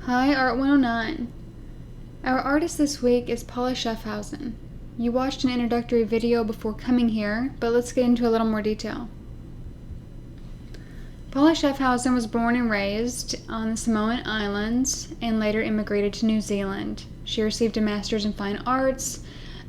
Hi, Art 109. Our artist this week is Paula Schaafhausen. You watched an introductory video before coming here, but let's get into a little more detail. Paula Schaafhausen was born and raised on the Samoan Islands and later immigrated to New Zealand. She received a Master's in Fine Arts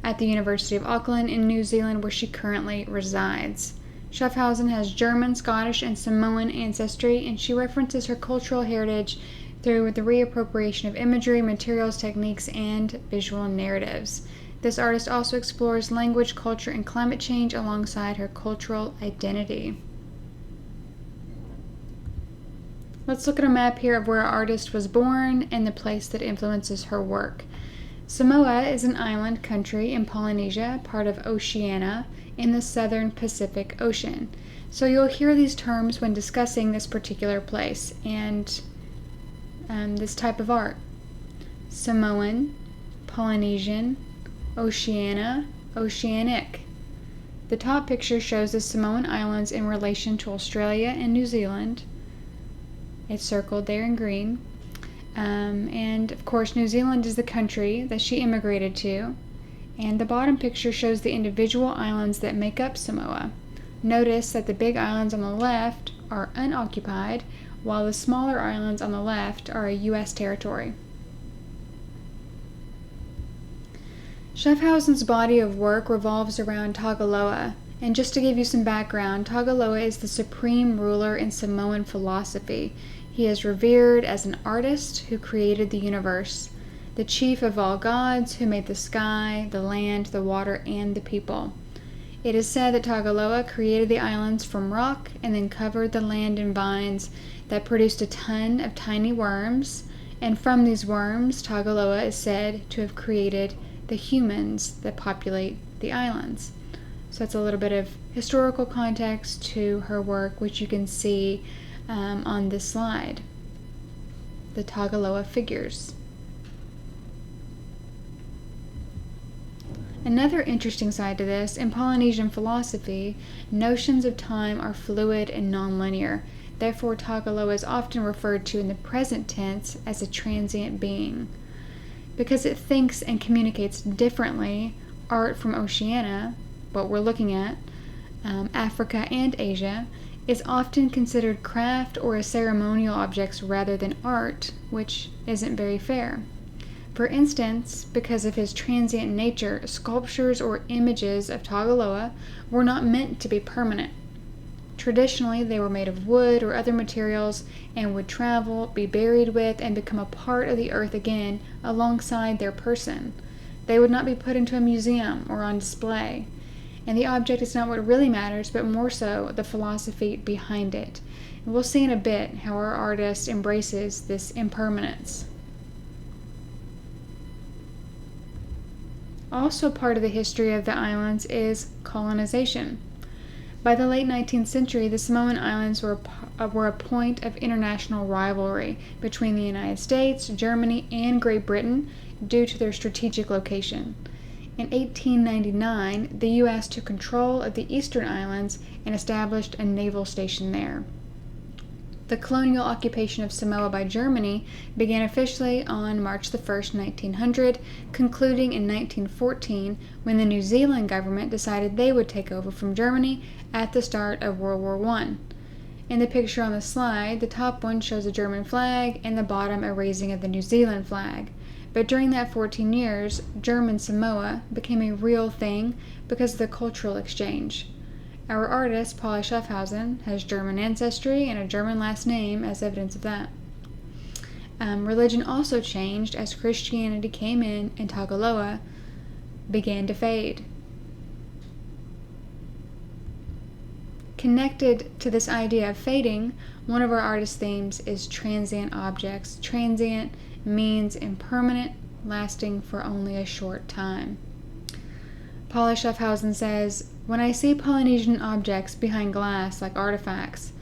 at the University of Auckland in New Zealand, where she currently resides. Schaafhausen has German, Scottish, and Samoan ancestry, and she references her cultural heritage through the reappropriation of imagery, materials, techniques, and visual narratives. This artist also explores language, culture, and climate change alongside her cultural identity. Let's look at a map here of where our artist was born and the place that influences her work. Samoa is an island country in Polynesia, part of Oceania, in the southern Pacific Ocean. So you'll hear these terms when discussing this particular place and this type of art. Samoan, Polynesian, Oceania, Oceanic. The top picture shows the Samoan Islands in relation to Australia and New Zealand. It's circled there in green. And of course, New Zealand is the country that she immigrated to. And the bottom picture shows the individual islands that make up Samoa. Notice that the big islands on the left are unoccupied, while the smaller islands on the left are a U.S. territory. Schaafhausen's body of work revolves around Tagaloa. And just to give you some background, Tagaloa is the supreme ruler in Samoan philosophy. He is revered as an artist who created the universe, the chief of all gods who made the sky, the land, the water, and the people. It is said that Tagaloa created the islands from rock and then covered the land in vines that produced a ton of tiny worms, and from these worms, Tagaloa is said to have created the humans that populate the islands. So that's a little bit of historical context to her work, which you can see on this slide. The Tagaloa figures. Another interesting side to this, in Polynesian philosophy, notions of time are fluid and nonlinear. Therefore, Tagaloa is often referred to in the present tense as a transient being. Because it thinks and communicates differently, art from Oceania, what we're looking at, Africa and Asia, is often considered craft or a ceremonial objects rather than art, which isn't very fair. For instance, because of his transient nature, sculptures or images of Tagaloa were not meant to be permanent. Traditionally, they were made of wood or other materials and would travel, be buried with, and become a part of the earth again alongside their person. They would not be put into a museum or on display. And the object is not what really matters, but more so the philosophy behind it. And we'll see in a bit how our artist embraces this impermanence. Also part of the history of the islands is colonization. By the late 19th century, the Samoan Islands were a point of international rivalry between the United States, Germany, and Great Britain due to their strategic location. In 1899, the U.S. took control of the eastern islands and established a naval station there. The colonial occupation of Samoa by Germany began officially on March 1, 1900, concluding in 1914 when the New Zealand government decided they would take over from Germany at the start of World War I. In the picture on the slide, the top one shows a German flag and the bottom a raising of the New Zealand flag. But during that 14 years, German Samoa became a real thing because of the cultural exchange. Our artist, Paula Schaafhausen, has German ancestry and a German last name as evidence of that. Religion also changed as Christianity came in and Tagaloa began to fade. Connected to this idea of fading, one of our artist's themes is transient objects. Transient means impermanent, lasting for only a short time. Paula Schaafhausen says, "When I see Polynesian objects behind glass like artifacts,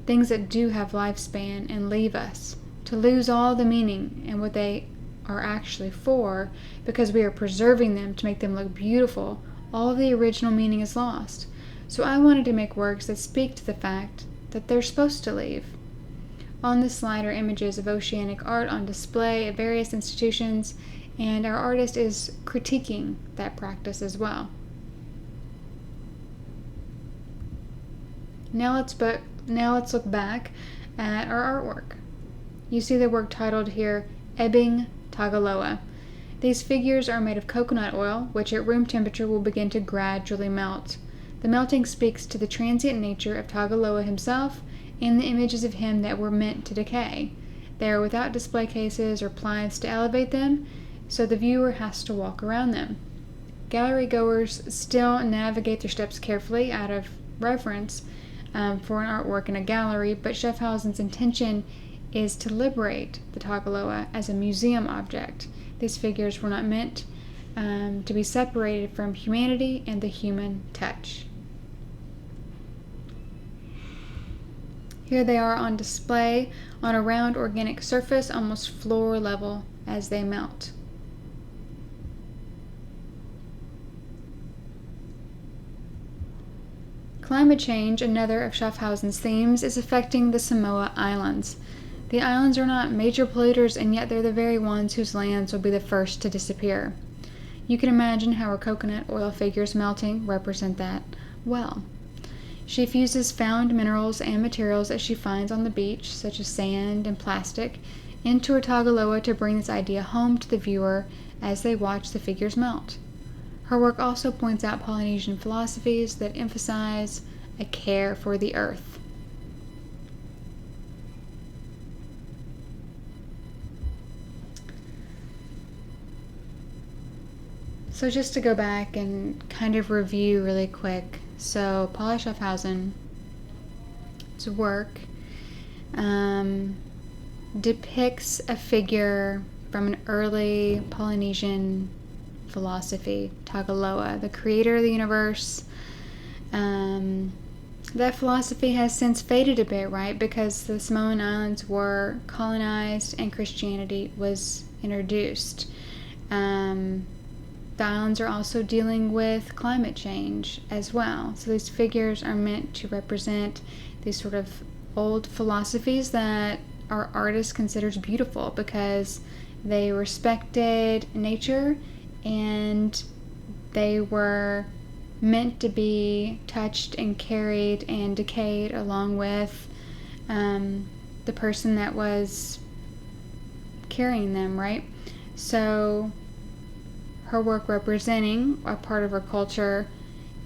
things that do have lifespan and leave us, to lose all the meaning and what they are actually for, because we are preserving them to make them look beautiful, all of the original meaning is lost. So I wanted to make works that speak to the fact that they're supposed to leave. On this slide are images of oceanic art on display at various institutions, and our artist is critiquing that practice as well. Now let's look back at our artwork. You see the work titled here, Ebbing Tagaloa. These figures are made of coconut oil, which at room temperature will begin to gradually melt. The melting speaks to the transient nature of Tagaloa himself and the images of him that were meant to decay. They are without display cases or plies to elevate them, so the viewer has to walk around them. Gallery goers still navigate their steps carefully out of reverence for an artwork in a gallery, but Schaafhausen's intention is to liberate the Tagaloa as a museum object. These figures were not meant to be separated from humanity and the human touch. Here they are on display on a round organic surface, almost floor level as they melt. Climate change, another of Schaafhausen's themes, is affecting the Samoa Islands. The islands are not major polluters, and yet they're the very ones whose lands will be the first to disappear. You can imagine how her coconut oil figures melting represent that well. She fuses found minerals and materials that she finds on the beach, such as sand and plastic, into her Tagaloa to bring this idea home to the viewer as they watch the figures melt. Her work also points out Polynesian philosophies that emphasize a care for the earth. So just to go back and kind of review really quick. So Paula Schaafhausen's work depicts a figure from an early Polynesian philosophy, Tagaloa, the creator of the universe. That philosophy has since faded a bit, right? Because the Samoan Islands were colonized and Christianity was introduced. The islands are also dealing with climate change as well. So these figures are meant to represent these sort of old philosophies that our artist considers beautiful because they respected nature and they were meant to be touched and carried and decayed along with the person that was carrying them, right? So her work representing a part of her culture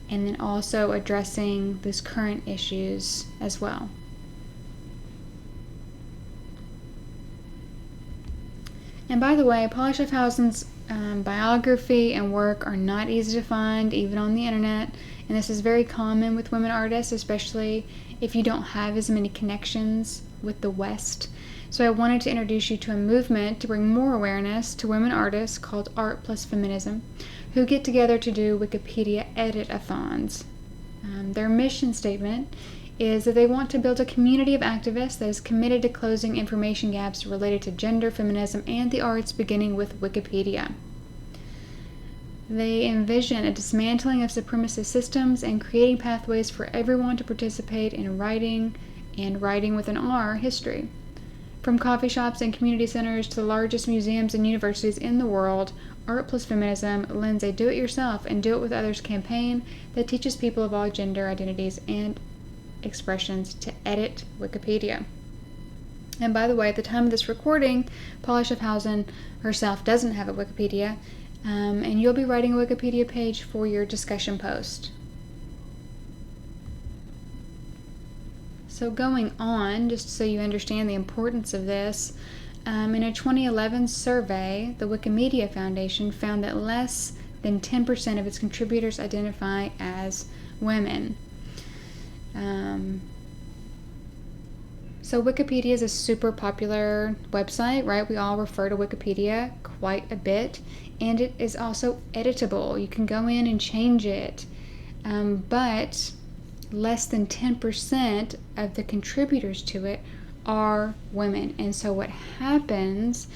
and then also addressing these current issues as well. And by the way, Paula Schaafhausen's biography and work are not easy to find, even on the internet, and this is very common with women artists, especially if you don't have as many connections with the West. So I wanted to introduce you to a movement to bring more awareness to women artists called Art Plus Feminism, who get together to do Wikipedia edit-a-thons. Their mission statement is that they want to build a community of activists that is committed to closing information gaps related to gender, feminism, and the arts, beginning with Wikipedia. They envision a dismantling of supremacist systems and creating pathways for everyone to participate in writing, and writing with an R, history. From coffee shops and community centers to the largest museums and universities in the world, Art Plus Feminism lends a do-it-yourself and do-it-with-others campaign that teaches people of all gender identities and expressions to edit Wikipedia. And by the way, at the time of this recording, Paula Schaafhausen herself doesn't have a Wikipedia, and you'll be writing a Wikipedia page for your discussion post. So going on, just so you understand the importance of this, in a 2011 survey, the Wikimedia Foundation found that less than 10% of its contributors identify as women. So Wikipedia is a super popular website, right? We all refer to Wikipedia quite a bit, and it is also editable. You can go in and change it, but less than 10% of the contributors to it are women. And so what happens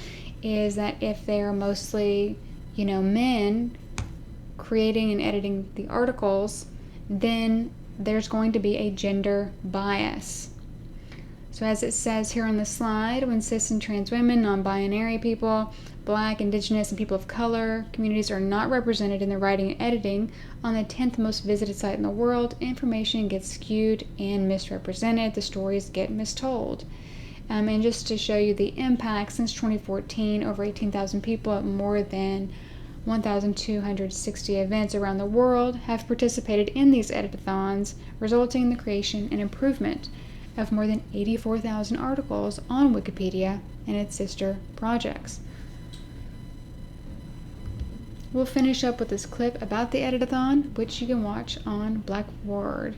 is that if they are mostly, men creating and editing the articles, then there's going to be a gender bias. So as it says here on the slide, when cis and trans women, non-binary people, Black, Indigenous, and people of color communities are not represented in the writing and editing on the 10th most visited site in the world, information gets skewed and misrepresented. The stories get mistold. And just to show you the impact, since 2014, over 18,000 people at more than 1,260 events around the world have participated in these editathons, resulting in the creation and improvement of more than 84,000 articles on Wikipedia and its sister projects. We'll finish up with this clip about the editathon, which you can watch on Blackboard.